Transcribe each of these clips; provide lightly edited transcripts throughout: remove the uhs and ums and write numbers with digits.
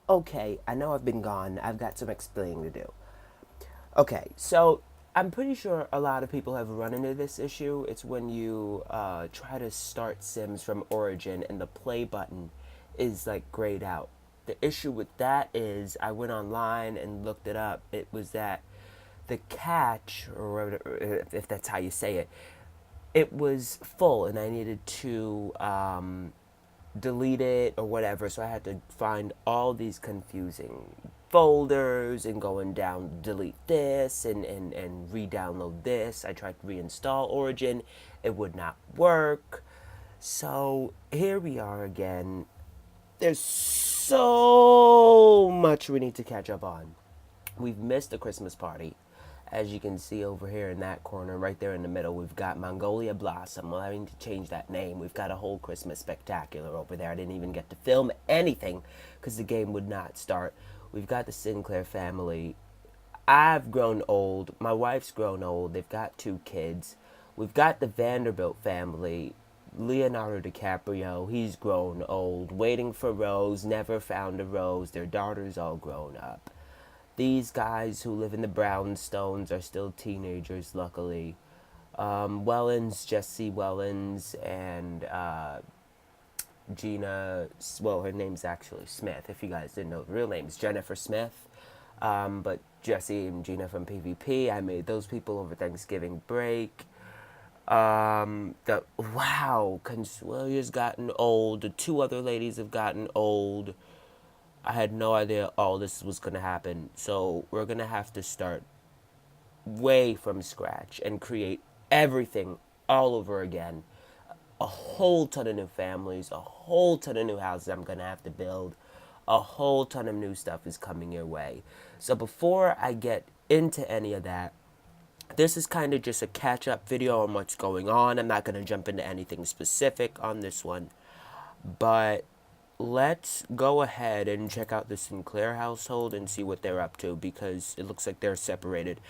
Okay, I know I've been gone. I've got some explaining to do. Okay, so I'm pretty sure a lot of people have run into this issue. It's when you try to start Sims from Origin and the play button is like grayed out. The issue with that is I went online and looked it up. It was that the catch, or if that's how you say it, it was full and I needed to delete it or whatever. So I had to find all these confusing folders and going down, delete this and re download this. I tried to reinstall Origin, it would not work. So here we are again. There's so much we need to catch up on. We've missed the Christmas party. As you can see over here in that corner, right there in the middle, we've got Mongolia Blossom. Well, I need to change that name. We've got a whole Christmas spectacular over there. I didn't even get to film anything because the game would not start. We've got the Sinclair family. I've grown old. My wife's grown old. They've got 2 kids. We've got the Vanderbilt family. Leonardo DiCaprio, he's grown old. Waiting for Rose, never found a Rose. Their daughter's all grown up. These guys who live in the brownstones are still teenagers, luckily. Wellens, Jesse Wellens, and Gina, well, her name's actually Smith. If you guys didn't know, the real name's Jennifer Smith. But Jesse and Gina from PvP, I made those people over Thanksgiving break. Wow, Consuelia's gotten old. The 2 other ladies have gotten old. I had no idea all this was going to happen. So we're going to have to start way from scratch and create everything all over again. A whole ton of new families, a whole ton of new houses I'm going to have to build. A whole ton of new stuff is coming your way. So before I get into any of that, this is kind of just a catch up video on what's going on. I'm not going to jump into anything specific on this one. But let's go ahead and check out the Sinclair household and see what they're up to because it looks like they're separated.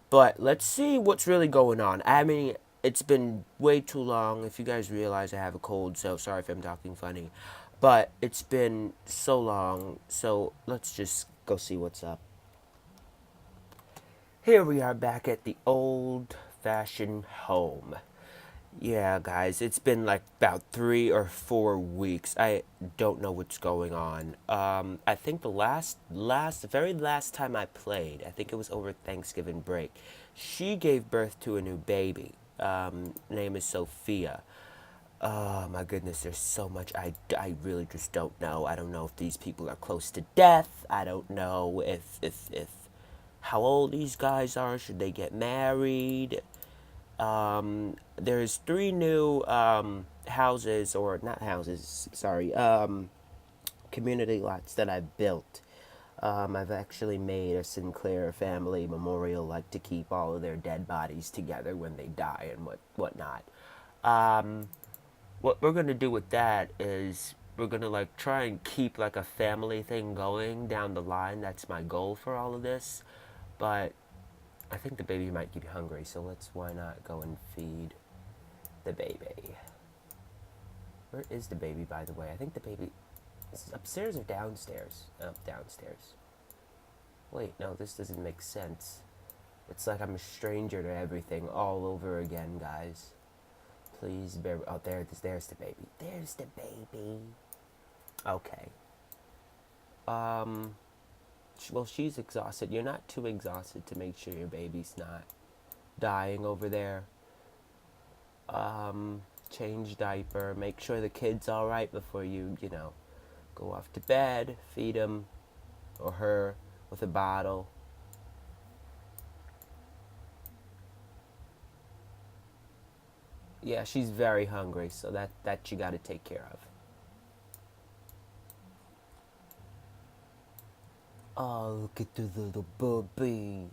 But let's see what's really going on. I mean, it's been way too long. If you guys realize I have a cold, so sorry if I'm talking funny. But it's been so long, so let's just go see what's up. Here we are back at the old fashioned home. Yeah, guys, it's been like about 3 or 4 weeks. I don't know what's going on. I think the very last time I played, I think it was over Thanksgiving break. She gave birth to a new baby. Name is Sophia. Oh my goodness, there's so much I really just don't know. I don't know if these people are close to death. I don't know if how old these guys are. Should they get married? There's 3 new houses, or not houses, sorry, community lots that I've built. I've actually made a Sinclair family memorial, like to keep all of their dead bodies together when they die and whatnot. Um, what we're gonna do with that is we're gonna like try and keep like a family thing going down the line. That's my goal for all of this. But I think the baby might get hungry, so why not go and feed the baby. Where is the baby, by the way? I think the baby is upstairs or downstairs? Oh, downstairs. Wait, no, this doesn't make sense. It's like I'm a stranger to everything all over again, guys. Please bear. Oh, there's the baby. There's the baby. Okay. Um. Well, she's exhausted. You're not too exhausted to make sure your baby's not dying over there. Change diaper. Make sure the kid's all right before you go off to bed. Feed him or her with a bottle. Yeah, she's very hungry, so that you got to take care of. Oh, look at the little baby.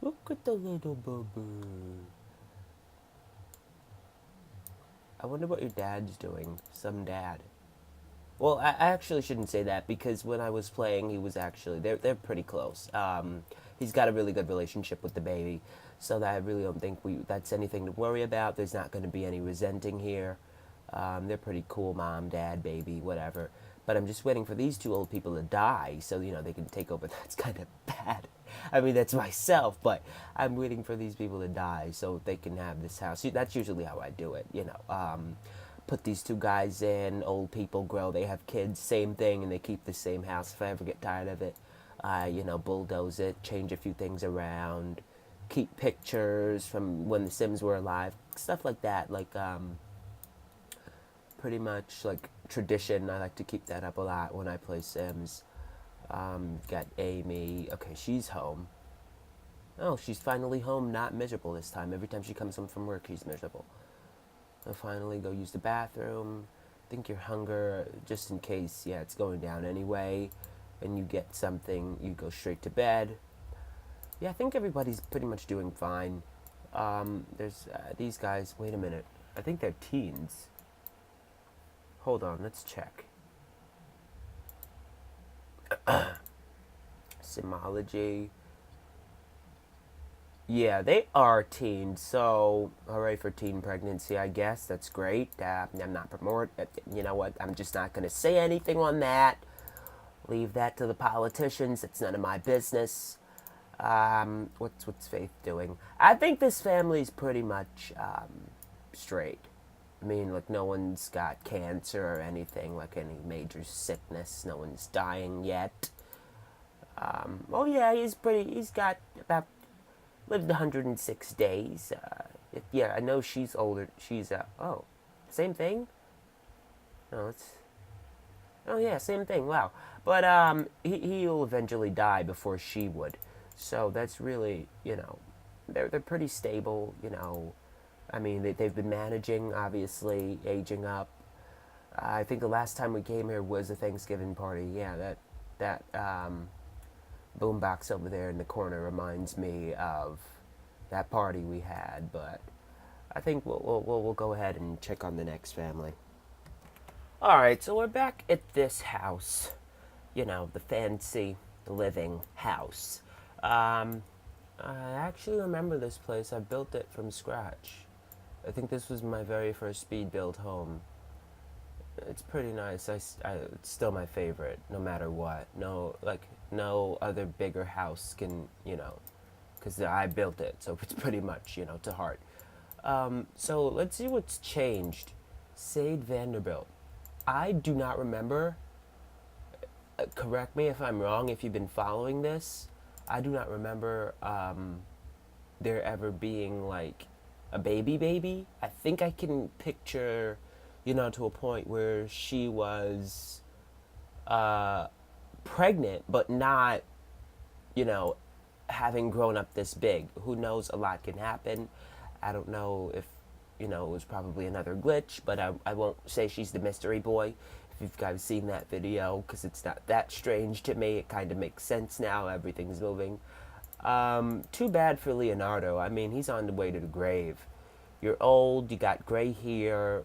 Look at the little baby. I wonder what your dad's doing. Some dad. Well, I actually shouldn't say that because when I was playing, he was actually they're pretty close. He's got a really good relationship with the baby, so that I really don't think that's anything to worry about. There's not going to be any resenting here. They're pretty cool, mom, dad, baby, whatever. But I'm just waiting for these two old people to die so, they can take over. That's kind of bad. I mean, that's myself, but I'm waiting for these people to die so they can have this house. That's usually how I do it. Put these two guys in, old people grow, they have kids, same thing, and they keep the same house. If I ever get tired of it, bulldoze it, change a few things around, keep pictures from when the Sims were alive, stuff like that. Like, pretty much like tradition. I like to keep that up a lot when I play Sims. Got Amy. Okay, she's home. Oh, she's finally home, not miserable this time. Every time she comes home from work, she's miserable. I'll finally go use the bathroom. Think your hunger, just in case, it's going down anyway, and you get something, you go straight to bed. Yeah, I think everybody's pretty much doing fine. There's these guys. Wait a minute. I think they're teens. Hold on, let's check. Simology. Yeah, they are teens, so hooray for teen pregnancy, I guess. That's great. I'm not promoting. You know what? I'm just not going to say anything on that. Leave that to the politicians. It's none of my business. What's Faith doing? I think this family's pretty much straight. I mean, like, no one's got cancer or anything, like any major sickness. No one's dying yet. Oh yeah, he's got about, lived 106 days. Yeah, I know she's older. She's, same thing? No, yeah, same thing, wow. But, he'll eventually die before she would. So that's really, they're pretty stable, I mean, they've been managing, obviously, aging up. I think the last time we came here was a Thanksgiving party. Yeah, that boombox over there in the corner reminds me of that party we had. But I think we'll go ahead and check on the next family. All right, so we're back at this house. The fancy living house. I actually remember this place. I built it from scratch. I think this was my very first speed build home. It's pretty nice. It's still my favorite, no matter what. No other bigger house can, because I built it, so it's pretty much, to heart. So let's see what's changed. Sade Vanderbilt. I do not remember. Correct me if I'm wrong. If you've been following this, I do not remember there ever being like a baby. I think I can picture, to a point where she was pregnant, but not, having grown up this big. Who knows? A lot can happen. I don't know if, it was probably another glitch, but I won't say she's the mystery boy. If you've guys seen that video, because it's not that strange to me. It kind of makes sense now. Everything's moving. Too bad for Leonardo. I mean, he's on the way to the grave. You're old, you got gray hair.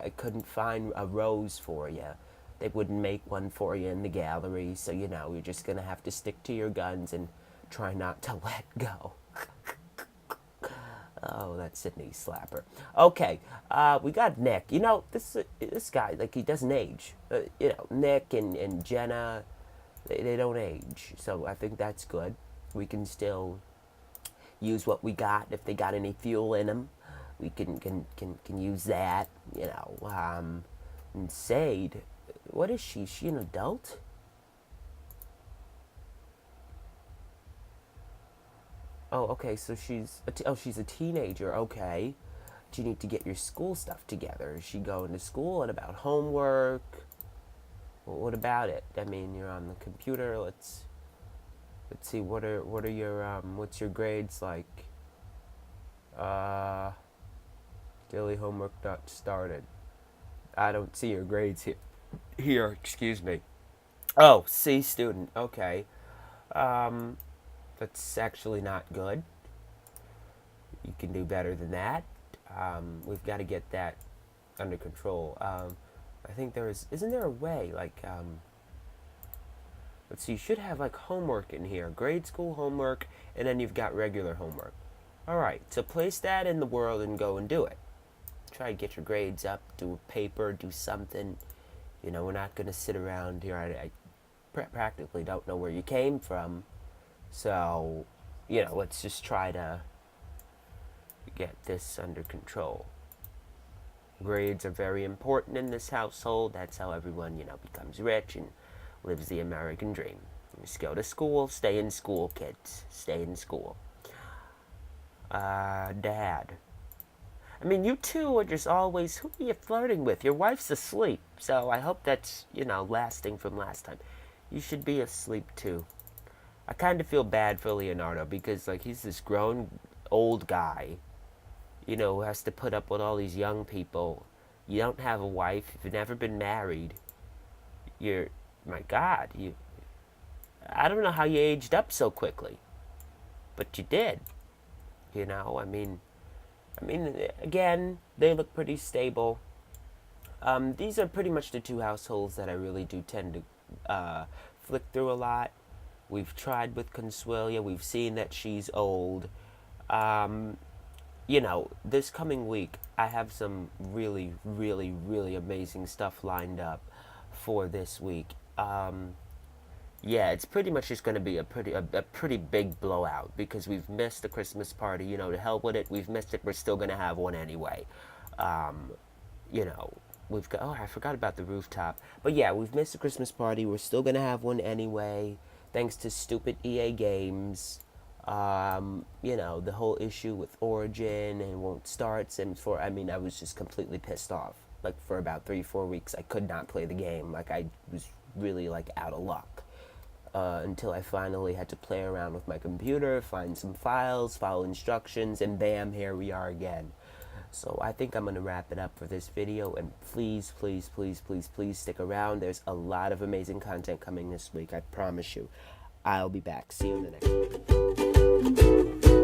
I couldn't find a rose for you. They wouldn't make one for you in the gallery, so, you're just going to have to stick to your guns and try not to let go. Oh, that's Sydney's slapper. Okay, we got Nick. This guy, like, he doesn't age. Nick and Jenna, they don't age, so I think that's good. We can still use what we got. If they got any fuel in them, we can use that. And Sade, what is she? Is she an adult? Oh, okay. So she's a teenager. Okay. Do you need to get your school stuff together? Is she going to school? And about homework? Well, what about it? I mean, you're on the computer. Let's see. What are your what's your grades like? Daily homework not started. I don't see your grades here. Here, excuse me. Oh, C student. Okay. That's actually not good. You can do better than that. We've got to get that under control. I think isn't there a way, like, let's see, you should have, like, homework in here. Grade school homework, and then you've got regular homework. Alright, so place that in the world and go and do it. Try to get your grades up, do a paper, do something. You know, we're not going to sit around here. I practically don't know where you came from. So, you know, let's just try to get this under control. Grades are very important in this household. That's how everyone, you know, becomes rich and lives the American dream. Just go to school, stay in school, kids. Stay in school. Dad. I mean, you two are just always, who are you flirting with? Your wife's asleep, so I hope that's, you know, lasting from last time. You should be asleep too. I kind of feel bad for Leonardo because, like, he's this grown old guy, you know, who has to put up with all these young people. You don't have a wife, you've never been married. You're, my God, I don't know how you aged up so quickly, but you did. You know, I mean, again, they look pretty stable. These are pretty much the two households that I really do tend to flick through a lot. We've tried with Consuelia. We've seen that she's old. You know, this coming week, I have some really, really, really amazing stuff lined up for this week. Yeah, it's pretty much just going to be a pretty big blowout because we've missed the Christmas party. You know, to hell with it. We've missed it. We're still going to have one anyway. You know, we've got. Oh, I forgot about the rooftop. But yeah, we've missed the Christmas party. We're still going to have one anyway, thanks to stupid EA Games. You know, the whole issue with Origin and won't start. And I mean, I was just completely pissed off. Like for about 3-4 weeks, I could not play the game. Like I was really like out of luck. Until I finally had to play around with my computer, find some files, follow instructions, and bam, here we are again. So I think I'm going to wrap it up for this video, and please, please, please, please, please stick around. There's a lot of amazing content coming this week, I promise you. I'll be back. See you in the next one.